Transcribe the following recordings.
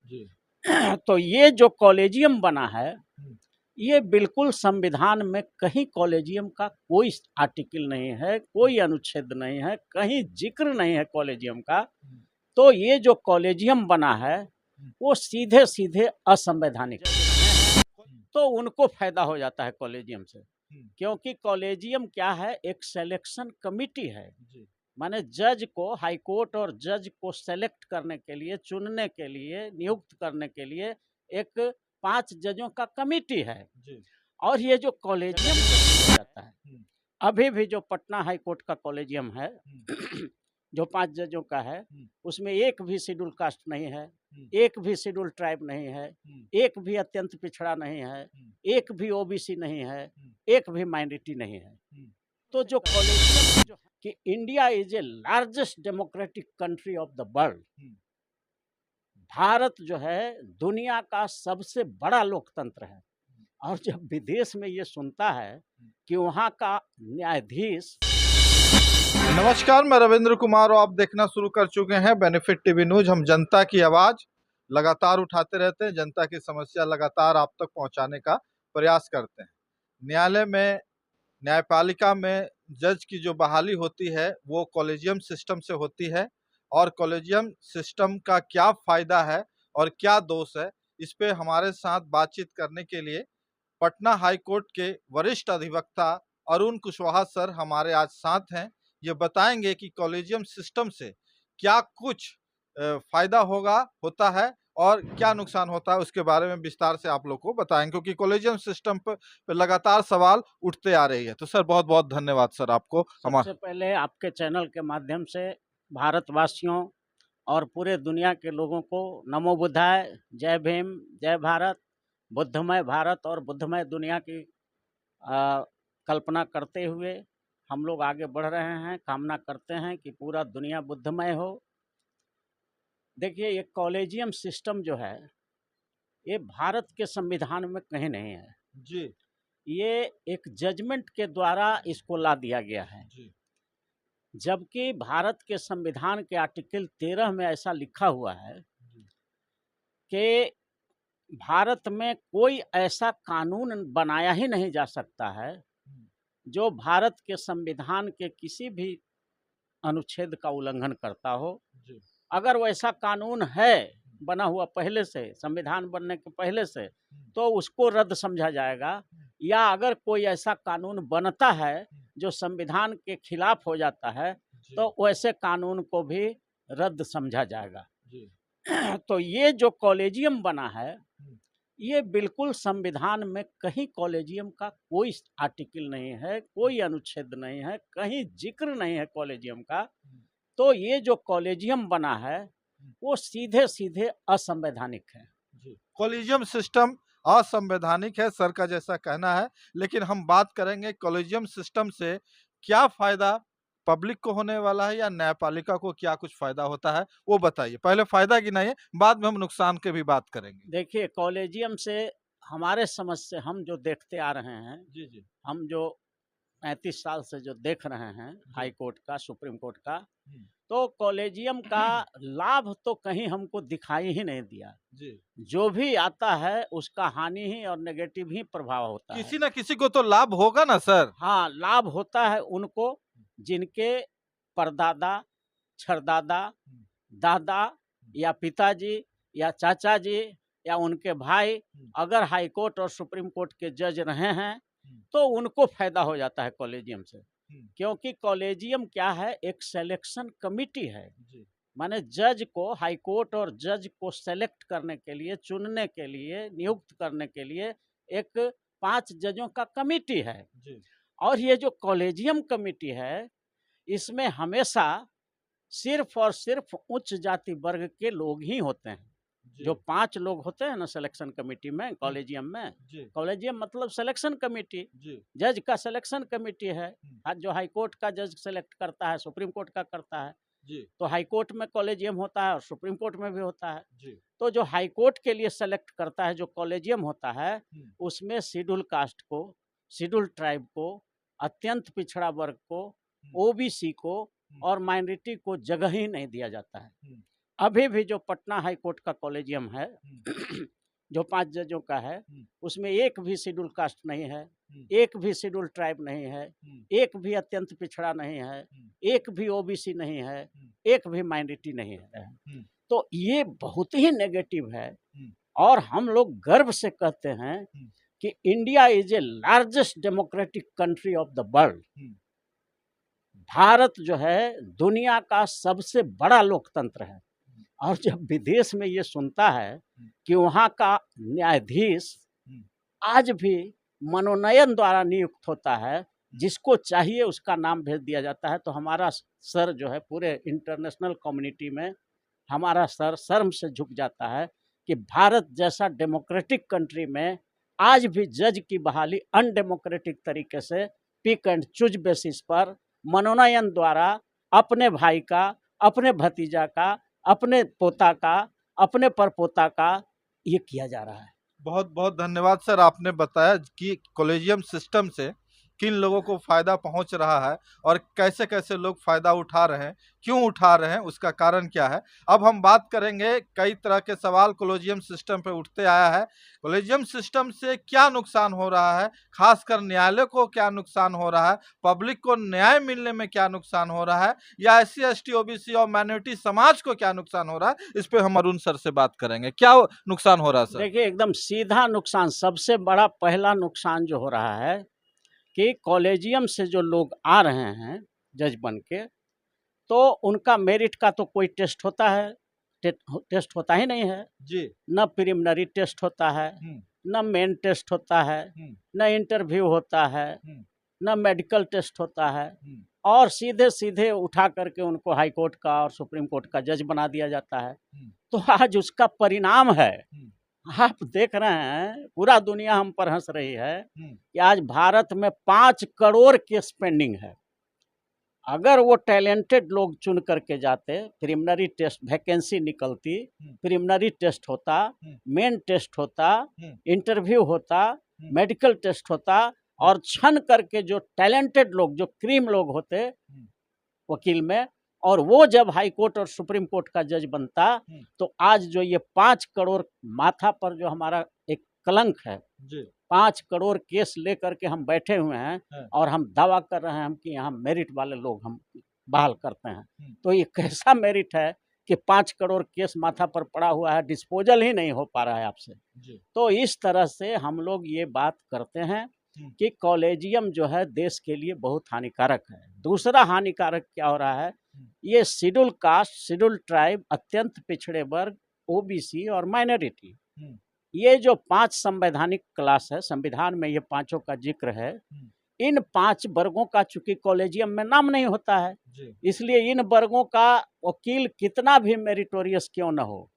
जी। तो ये जो कॉलेजियम बना है, हुँ। ये बिल्कुल संविधान में कहीं कॉलेजियम का कोई आर्टिकल नहीं है, कोई अनुच्छेद नहीं है, कहीं ज़िक्र नहीं है कॉलेजियम का। हुँ। तो ये जो कॉलेजियम बना है, हुँ। वो सीधे-सीधे असंवैधानिक है। हुँ। तो उनको फ़ायदा हो जाता है कॉलेजियम से, हुँ। क्योंकि कॉलेजियम क्या है, एक सिलेक्शन कमिटी है। जी। माने जज को, हाई कोर्ट और जज को सेलेक्ट करने के लिए, चुनने के लिए, नियुक्त करने के लिए एक 5 जजों का कमिटी है। जी। और ये जो कॉलेजियम हो जाता है, हुँ। अभी भी जो पटना हाई कोर्ट का कॉलेजियम है, हुँ। जो 5 जजों का है, हुँ। उसमें एक भी शेड्यूल कास्ट नहीं है, हुँ। एक भी शेड्यूल ट्राइब नहीं है, हुँ। एक भी अत्यंत पिछड़ा नहीं है, हुँ। एक भी ओबीसी नहीं है, हुँ। एक भी माइनॉरिटी नहीं है। हुँ। तो जो कॉलेजियम जो है कि India is a largest democratic country of the world, हुँ। भारत जो है दुनिया का सबसे बड़ा लोकतंत्र है। और जब विदेश में ये सुनता है कि वहाँ का न्यायाधीश नमस्कार, मैं रविंद्र कुमार और आप देखना शुरू कर चुके हैं बेनिफिट टीवी न्यूज। हम जनता की आवाज़ लगातार उठाते रहते हैं, जनता की समस्या लगातार आप तक पहुंचाने का प्रयास करते हैं। न्यायालय में, न्यायपालिका में जज की जो बहाली होती है वो कॉलेजियम सिस्टम से होती है, और कॉलेजियम सिस्टम का क्या फ़ायदा है और क्या दोष है, इस पे हमारे साथ बातचीत करने के लिए पटना हाई कोर्ट के वरिष्ठ अधिवक्ता अरुण कुशवाहा सर हमारे आज साथ हैं। ये बताएंगे कि कॉलेजियम सिस्टम से क्या कुछ फायदा होता है और क्या नुकसान होता है, उसके बारे में विस्तार से आप लोग को बताएंगे, क्योंकि कॉलेजियम सिस्टम पर लगातार सवाल उठते आ रही है। तो सर बहुत बहुत धन्यवाद सर आपको। सबसे पहले आपके चैनल के माध्यम से भारतवासियों और पूरे दुनिया के लोगों को नमो बुद्धाय, जय भीम, जय भारत, बुद्धमय भारत और बुद्धमय दुनिया की कल्पना करते हुए हम लोग आगे बढ़ रहे हैं। कामना करते हैं कि पूरा दुनिया बुद्धमय हो। देखिए, ये कॉलेजियम सिस्टम जो है, ये भारत के संविधान में कहीं नहीं है। जी। ये एक जजमेंट के द्वारा इसको ला दिया गया है। जी। जबकि भारत के संविधान के आर्टिकल 13 में ऐसा लिखा हुआ है कि भारत में कोई ऐसा कानून बनाया ही नहीं जा सकता है जो भारत के संविधान के किसी भी अनुच्छेद का उल्लंघन करता हो। जी। अगर वैसा कानून है बना हुआ पहले से, संविधान बनने के पहले से, तो उसको रद्द समझा जाएगा। या अगर कोई ऐसा कानून बनता है जो संविधान के खिलाफ हो जाता है, तो वैसे कानून को भी रद्द समझा जाएगा। जी। तो ये जो कॉलेजियम बना है, ये बिल्कुल संविधान में कहीं कॉलेजियम का कोई आर्टिकल नहीं है, कोई अनुच्छेद नहीं है, कहीं जिक्र नहीं है कॉलेजियम का। तो ये जो कॉलेजियम बना है, वो सीधे-सीधे असंवैधानिक है। कॉलेजियम सिस्टम असंवैधानिक है, सर का जैसा कहना है। लेकिन हम बात करेंगे कॉलेजियम सिस्टम से क्या फायदा पब्लिक को होने वाला है या न्यायपालिका को क्या कुछ फायदा होता है, वो बताइए। पहले फायदा गिनाइए, बाद में हम नुकसान की भी बात करेंगे। देखिए, कॉलेजियम से हमारे समझ से हम जो देखते आ रहे हैं, जी। जी। हम जो 35 साल से जो देख रहे हैं हाई कोर्ट का, सुप्रीम कोर्ट का, तो कॉलेजियम का लाभ तो कहीं हमको दिखाई ही नहीं दिया। जी। जो भी आता है उसका हानि ही और नेगेटिव ही प्रभाव होता है। किसी ना किसी को तो लाभ होगा ना सर। हाँ, लाभ होता है उनको जिनके परदादा, छरदादा, दादा या पिताजी या चाचा जी या उनके भाई अगर हाई कोर्ट और सुप्रीम कोर्ट के जज रहे हैं, तो उनको फायदा हो जाता है कॉलेजियम से। क्योंकि कॉलेजियम क्या है, एक सिलेक्शन कमिटी है। माने जज को, हाई कोर्ट और जज को सेलेक्ट करने के लिए, चुनने के लिए, नियुक्त करने के लिए एक 5 जजों का कमिटी है। और ये जो कॉलेजियम कमिटी है, इसमें हमेशा सिर्फ और सिर्फ उच्च जाति वर्ग के लोग ही होते हैं। जो 5 लोग होते हैं ना सिलेक्शन कमिटी में, कॉलेजियम में, कॉलेजियम मतलब सिलेक्शन कमिटी, जज का सिलेक्शन कमिटी है। जो हाई कोर्ट का जज सेलेक्ट करता है, सुप्रीम कोर्ट का करता है, तो हाई कोर्ट में कॉलेजियम होता है और सुप्रीम कोर्ट में भी होता है। तो जो हाई कोर्ट के लिए सेलेक्ट करता है, जो कॉलेजियम होता है, उसमें शेड्यूल कास्ट को, शेड्यूल ट्राइब को, अत्यंत पिछड़ा वर्ग को, ओबीसी को और माइनॉरिटी को जगह ही नहीं दिया जाता है। अभी भी जो पटना हाई कोर्ट का कॉलेजियम है जो 5 जजों का है, उसमें एक भी शेड्यूल कास्ट नहीं है, एक भी शेड्यूल ट्राइब नहीं है, एक भी अत्यंत पिछड़ा नहीं है, एक भी ओबीसी नहीं है, एक भी माइनॉरिटी नहीं है। तो ये बहुत ही नेगेटिव है और हम लोग गर्व से कहते हैं कि India is a largest democratic country of the world. Bharat जो है दुनिया का सबसे बड़ा लोकतंत्र है। और जब विदेश में ये सुनता है कि वहाँ का न्यायाधीश आज भी मनोनयन द्वारा नियुक्त होता है, जिसको चाहिए उसका नाम भेज दिया जाता है, तो हमारा सर जो है पूरे इंटरनेशनल कम्युनिटी में हमारा सर शर्म से झुक जाता है कि भारत जैसा डेमोक्रेटिक कंट्री में आज भी जज की बहाली अनडेमोक्रेटिक तरीके से पिक एंड चूज बेसिस पर मनोनयन द्वारा अपने भाई का, अपने भतीजा का, अपने पोता का, अपने परपोता का ये किया जा रहा है। बहुत बहुत धन्यवाद सर, आपने बताया कि कॉलेजियम सिस्टम से किन लोगों को फायदा पहुंच रहा है और कैसे कैसे लोग फायदा उठा रहे हैं, क्यों उठा रहे हैं, उसका कारण क्या है। अब हम बात करेंगे, कई तरह के सवाल कॉलेजियम सिस्टम पे उठते आया है। कॉलेजियम सिस्टम से क्या नुकसान हो रहा है, खासकर न्यायालय को क्या नुकसान हो रहा है, पब्लिक को न्याय मिलने में क्या नुकसान हो रहा है, या SC ST OBC और माइनॉरिटी समाज को क्या नुकसान हो रहा है, इस पे हम अरुण सर से बात करेंगे। क्या नुकसान हो रहा है सर? देखिए, एकदम सीधा नुकसान, सबसे बड़ा पहला नुकसान जो हो रहा है कि कॉलेजियम से जो लोग आ रहे हैं जज बन के, तो उनका मेरिट का तो कोई टेस्ट होता है, टेस्ट होता ही नहीं है जी। न प्रिलिमिनरी टेस्ट होता है, न मेन टेस्ट होता है, न इंटरव्यू होता है, न मेडिकल टेस्ट होता है, और सीधे सीधे उठा करके उनको हाई कोर्ट का और सुप्रीम कोर्ट का जज बना दिया जाता है। तो आज उसका परिणाम है, आप देख रहे हैं पूरा दुनिया हम पर हंस रही है कि आज भारत में 5 करोड़ केस पेंडिंग है। अगर वो टैलेंटेड लोग चुन करके जाते, प्रिलिमिनरी टेस्ट वैकेंसी निकलती, प्रिलिमिनरी टेस्ट होता, मेन टेस्ट होता, इंटरव्यू होता, मेडिकल टेस्ट होता, और छन करके जो टैलेंटेड लोग, जो क्रीम लोग होते वकील में, और वो जब हाई कोर्ट और सुप्रीम कोर्ट का जज बनता, तो आज जो ये 5 करोड़ माथा पर जो हमारा एक कलंक है, 5 करोड़ केस लेकर के हम बैठे हुए हैं और हम दावा कर रहे हैं हम कि यहाँ मेरिट वाले लोग हम बहाल करते हैं। तो ये कैसा मेरिट है कि 5 करोड़ केस माथा पर पड़ा हुआ है, डिस्पोजल ही नहीं हो पा रहा है आपसे। तो इस तरह से हम लोग ये बात करते हैं कि कॉलेजियम जो है देश के लिए बहुत हानिकारक है। दूसरा हानिकारक क्या हो रहा है, ये शेड्यूल कास्ट, शेड्यूल ट्राइब, अत्यंत पिछड़े वर्ग, ओबीसी और माइनॉरिटी, ये जो 5 संवैधानिक क्लास है, संविधान में ये पांचों का जिक्र है, इन 5 वर्गों का चूंकि कॉलेजियम में नाम नहीं होता है, इसलिए इन वर्गों का वकील कितना भी मेरिटोरियस क्यों न हो,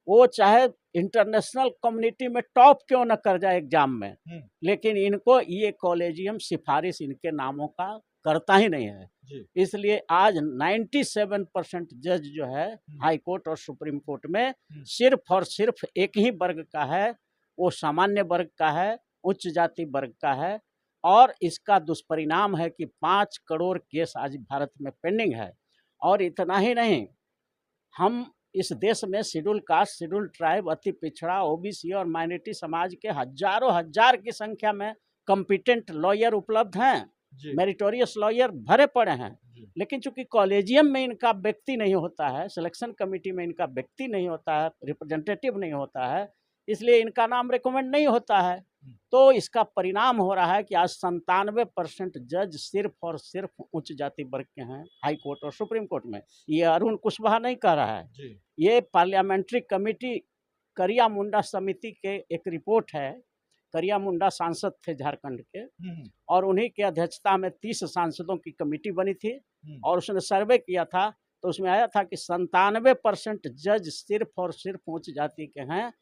वो चाहे इंटरनेशनल कम्युनिटी में टॉप क्यों न कर जाए एग्जाम में, लेकिन इनको ये कॉलेजियम सिफारिश इनके नामों का करता ही नहीं है। इसलिए आज 97% जज जो है हाई कोर्ट और सुप्रीम कोर्ट में सिर्फ और सिर्फ एक ही वर्ग का है, वो सामान्य वर्ग का है, उच्च जाति वर्ग का है, और इसका दुष्परिणाम है कि 5 करोड़ केस आज भारत में पेंडिंग है। और इतना ही नहीं, हम इस देश में शेड्यूल कास्ट, शेड्यूल ट्राइब, अति पिछड़ा, ओबीसी और माइनॉरिटी समाज के हजारों हजार की संख्या में कॉम्पिटेंट लॉयर उपलब्ध हैं, मेरिटोरियस लॉयर भरे पड़े हैं, लेकिन चूंकि कॉलेजियम में इनका व्यक्ति नहीं होता है, सिलेक्शन कमेटी में इनका व्यक्ति नहीं होता है, रिप्रेजेंटेटिव नहीं होता है, इसलिए इनका नाम रिकमेंड नहीं होता है। तो इसका परिणाम हो रहा है कि आज 97% जज सिर्फ और सिर्फ उच्च जाति वर्ग के हैं हाई कोर्ट और सुप्रीम कोर्ट में। ये अरुण कुशवाहा नहीं कह रहा है, ये पार्लियामेंट्री कमेटी करिया मुंडा समिति के एक रिपोर्ट है। करिया मुंडा सांसद थे झारखंड के, और उन्हीं के अध्यक्षता में 30 सांसदों की कमेटी बनी थी, और उसने सर्वे किया था, तो उसमें आया था कि 97% जज सिर्फ और सिर्फ उच्च जाति के हैं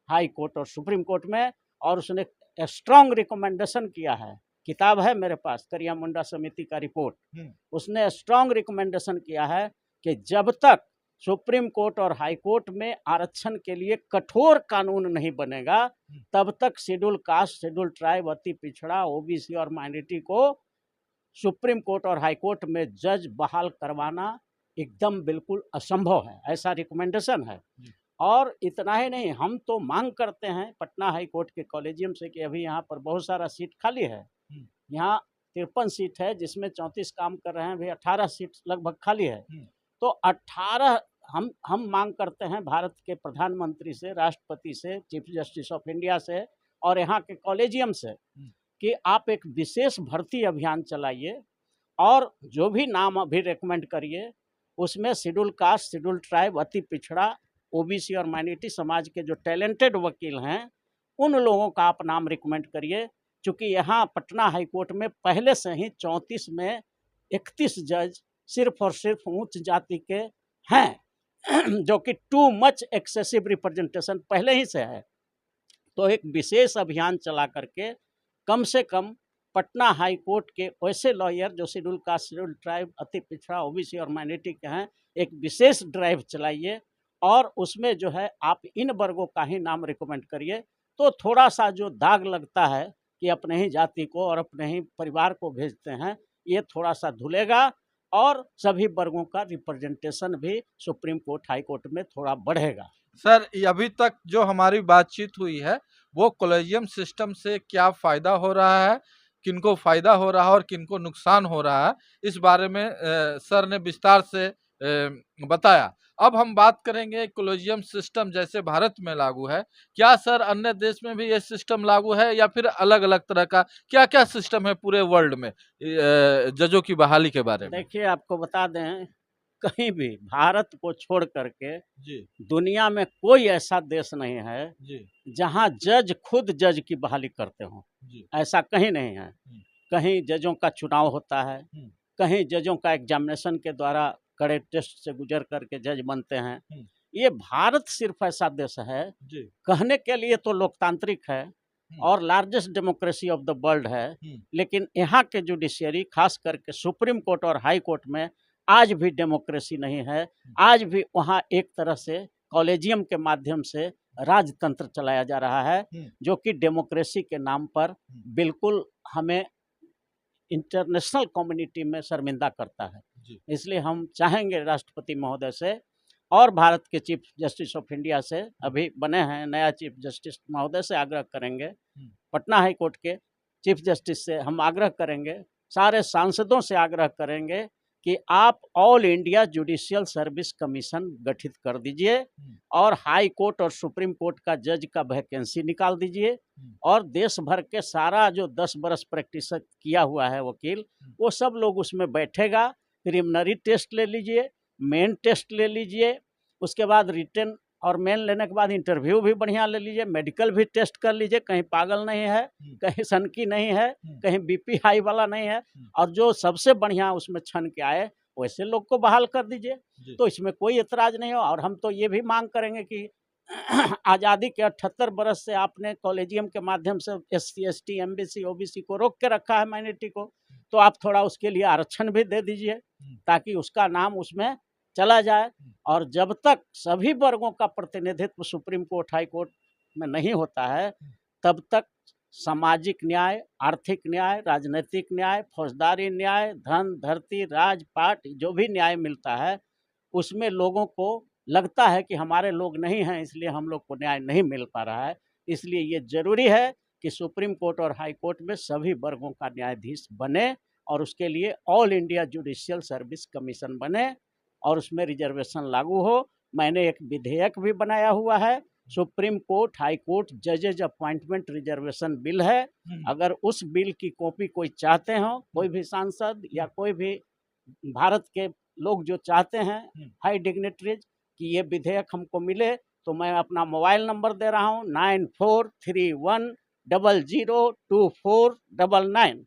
हाई कोर्ट और सुप्रीम कोर्ट में। और उसने स्ट्रॉन्ग रिकमेंडेशन किया है, किताब है मेरे पास, करिया मुंडा समिति का रिपोर्ट, उसने स्ट्रॉन्ग रिकमेंडेशन किया है कि जब तक सुप्रीम कोर्ट और हाई कोर्ट में आरक्षण के लिए कठोर कानून नहीं बनेगा, तब तक शेड्यूल कास्ट, शेड्यूल ट्राइब, अति पिछड़ा, ओबीसी और माइनॉरिटी को सुप्रीम कोर्ट और हाई कोर्ट में जज बहाल करवाना एकदम बिल्कुल असंभव है, ऐसा रिकमेंडेशन है। जी। और इतना ही नहीं, हम तो मांग करते हैं पटना हाई कोर्ट के कॉलेजियम से कि अभी यहाँ पर बहुत सारा सीट खाली है। हुँ। यहाँ 53 सीट है, जिसमें 34 काम कर रहे हैं, अभी 18 सीट लगभग खाली है। हुँ। तो 18 हम मांग करते हैं भारत के प्रधानमंत्री से, राष्ट्रपति से, चीफ जस्टिस ऑफ इंडिया से और यहाँ के कॉलेजियम से कि आप एक विशेष भर्ती अभियान चलाइए और जो भी नाम अभी रिकमेंड करिए उसमें शेड्यूल कास्ट, शेड्यूल ट्राइब, अति पिछड़ा, ओबीसी और माइनॉरिटी समाज के जो टैलेंटेड वकील हैं उन लोगों का आप नाम रिकमेंड करिए। चूँकि यहाँ पटना हाई कोर्ट में पहले से ही 34 में 31 जज सिर्फ और सिर्फ उच्च जाति के हैं जो कि टू मच एक्सेसिव रिप्रेजेंटेशन पहले ही से है। तो एक विशेष अभियान चला करके कम से कम पटना हाई कोर्ट के वैसे लॉयर जो शेड्यूल कास्ट, शेड्यूल ट्राइब, अति पिछड़ा, ओबीसी और माइनॉरिटी के हैं, एक विशेष ड्राइव चलाइए और उसमें जो है आप इन वर्गों का ही नाम रिकमेंड करिए। तो थोड़ा सा जो दाग लगता है कि अपने ही जाति को और अपने ही परिवार को भेजते हैं, ये थोड़ा सा धुलेगा और सभी वर्गों का रिप्रेजेंटेशन भी सुप्रीम कोर्ट, हाई कोर्ट में थोड़ा बढ़ेगा। सर, अभी तक जो हमारी बातचीत हुई है, वो कॉलेजियम सिस्टम से क्या फ़ायदा हो रहा है, किनको फ़ायदा हो रहा है और किनको नुकसान हो रहा है, इस बारे में सर ने विस्तार से बताया। अब हम बात करेंगे कॉलेजियम सिस्टम जैसे भारत में लागू है, क्या सर अन्य देश में भी ये सिस्टम लागू है या फिर अलग-अलग तरह का क्या-क्या सिस्टम है पूरे वर्ल्ड में जजों की बहाली के बारे में? देखिए, आपको बता दें, कहीं भी भारत को छोड़ करके जी, दुनिया में कोई ऐसा देश नहीं है जी, जहां जज खुद जज की बहाली करते हों। जी। ऐसा कहीं नहीं है। हुँ। कहीं जजों का चुनाव होता है, हुँ। कहीं जजों का एग्जामिनेशन के द्वारा कड़े टेस्ट से गुजर करके जज बनते हैं। हुँ। ये भारत सिर्फ ऐसा देश है, जी। कहने के लिए तो लोकतांत्रिक है हुँ। और largest democracy of the world है, हुँ। लेकिन यहाँ के जुडिशियरी खास करके सुप्रीम कोर्ट और हाई कोर्ट में आज भी डेमोक्रेसी नहीं है। आज भी वहाँ एक तरह से कॉलेजियम के माध्यम से राजतंत्र चलाया जा रहा है, हुँ। जो कि डेमोक्रेसी के नाम पर बिल्कुल हमें इंटरनेशनल कम्युनिटी में शर्मिंदा करता है। जी। इसलिए हम चाहेंगे राष्ट्रपति महोदय से और भारत के चीफ जस्टिस ऑफ इंडिया से, अभी बने हैं नया चीफ जस्टिस महोदय से आग्रह करेंगे, पटना हाई कोर्ट के चीफ जस्टिस से हम आग्रह करेंगे, सारे सांसदों से आग्रह करेंगे कि आप all India judicial service commission गठित कर दीजिए और हाई कोर्ट और सुप्रीम कोर्ट का जज का वैकेंसी निकाल दीजिए और देश भर के सारा जो 10 बरस प्रैक्टिस किया हुआ है वकील, वो सब लोग उसमें बैठेगा। प्रिलिमिनरी टेस्ट ले लीजिए, मेन टेस्ट ले लीजिए, उसके बाद रिटन और मेन लेने के बाद इंटरव्यू भी बढ़िया ले लीजिए, मेडिकल भी टेस्ट कर लीजिए, कहीं पागल नहीं है, कहीं सनकी नहीं है, कहीं बीपी हाई वाला नहीं है, और जो सबसे बढ़िया उसमें छन के आए वैसे लोग को बहाल कर दीजिए। तो इसमें कोई एतराज नहीं हो। और हम तो ये भी मांग करेंगे कि आज़ादी के 78 बरस से आपने कॉलेजियम के माध्यम से SC, ST, MBC, OBC को रोक के रखा है, माइनॉरिटी को, तो आप थोड़ा उसके लिए आरक्षण भी दे दीजिए ताकि उसका नाम उसमें चला जाए। और जब तक सभी वर्गों का प्रतिनिधित्व सुप्रीम कोर्ट, हाई कोर्ट में नहीं होता है, तब तक सामाजिक न्याय, आर्थिक न्याय, राजनीतिक न्याय, फौजदारी न्याय, धन, धरती, राजपाट, जो भी न्याय मिलता है उसमें लोगों को लगता है कि हमारे लोग नहीं हैं, इसलिए हम लोग को न्याय नहीं मिल पा रहा है। इसलिए ये ज़रूरी है कि सुप्रीम कोर्ट और हाई कोर्ट में सभी वर्गों का न्यायाधीश बने और उसके लिए all India judicial service commission बने और उसमें रिजर्वेशन लागू हो। मैंने एक विधेयक भी बनाया हुआ है, सुप्रीम कोर्ट, हाई कोर्ट जजेज अपॉइंटमेंट रिजर्वेशन बिल है। अगर उस बिल की कॉपी कोई चाहते हो, कोई भी सांसद या कोई भी भारत के लोग जो चाहते हैं हाई डिग्निटरीज कि ये विधेयक हमको मिले, तो मैं अपना मोबाइल नंबर दे रहा हूँ 9431002499।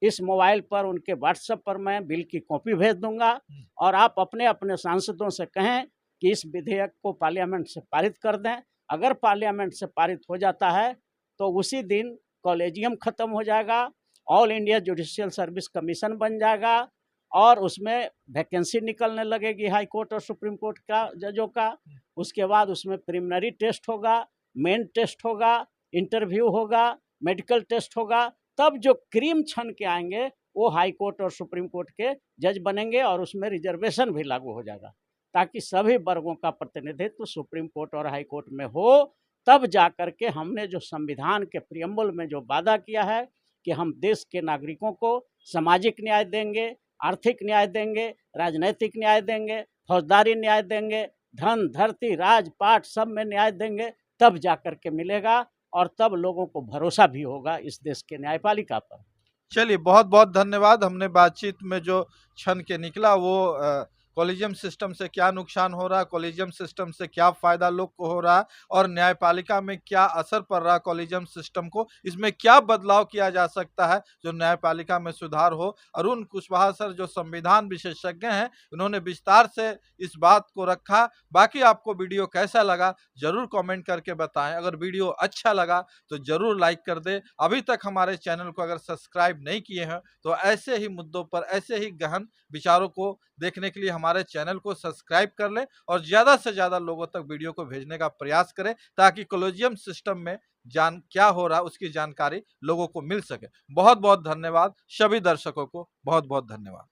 इस मोबाइल पर उनके व्हाट्सएप पर मैं बिल की कॉपी भेज दूंगा और आप अपने अपने सांसदों से कहें कि इस विधेयक को पार्लियामेंट से पारित कर दें। अगर पार्लियामेंट से पारित हो जाता है तो उसी दिन कॉलेजियम खत्म हो जाएगा, all India judicial service commission बन जाएगा और उसमें वैकेंसी निकलने लगेगी हाई कोर्ट और सुप्रीम कोर्ट का जजों का। उसके बाद उसमें प्रिलिमिनरी टेस्ट होगा, मेन टेस्ट होगा, इंटरव्यू होगा, मेडिकल टेस्ट होगा। तब जो क्रीम छन के आएंगे वो हाई कोर्ट और सुप्रीम कोर्ट के जज बनेंगे और उसमें रिजर्वेशन भी लागू हो जाएगा, ताकि सभी वर्गों का प्रतिनिधित्व सुप्रीम कोर्ट और हाई कोर्ट में हो। तब जा कर के हमने जो संविधान के प्रियम्बल में जो वादा किया है कि हम देश के नागरिकों को सामाजिक न्याय देंगे, आर्थिक न्याय देंगे, राजनैतिक न्याय देंगे, फौजदारी न्याय देंगे, धन धरती राजपाट सब में न्याय देंगे, तब जा कर के मिलेगा और तब लोगों को भरोसा भी होगा इस देश के न्यायपालिका पर। चलिए, बहुत बहुत धन्यवाद। हमने बातचीत में जो छन के निकला वो कॉलेजियम सिस्टम से क्या नुकसान हो रहा है, कॉलेजियम सिस्टम से क्या फायदा लोग को हो रहा है और न्यायपालिका में क्या असर पड़ रहा है कॉलेजियम सिस्टम को, इसमें क्या बदलाव किया जा सकता है जो न्यायपालिका में सुधार हो। अरुण कुशवाहा सर जो संविधान विशेषज्ञ हैं, उन्होंने विस्तार से इस बात को रखा। बाकी आपको वीडियो कैसा लगा जरूर कमेंट करके बताएं। अगर वीडियो अच्छा लगा तो जरूर लाइक कर दें। अभी तक हमारे चैनल को अगर सब्सक्राइब नहीं किए हैं तो ऐसे ही मुद्दों पर, ऐसे ही गहन विचारों को देखने के लिए हमारे चैनल को सब्सक्राइब कर लें और ज़्यादा से ज़्यादा लोगों तक वीडियो को भेजने का प्रयास करें, ताकि कॉलेजियम सिस्टम में क्या हो रहा है उसकी जानकारी लोगों को मिल सके। बहुत बहुत धन्यवाद। सभी दर्शकों को बहुत बहुत धन्यवाद।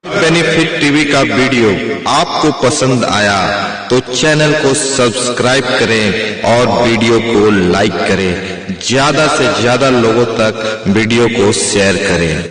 बेनिफिट टीवी का वीडियो आपको पसंद आया तो चैनल को सब्सक्राइब करें और वीडियो को लाइक करें। ज्यादा से ज्यादा लोगों तक वीडियो को शेयर करें।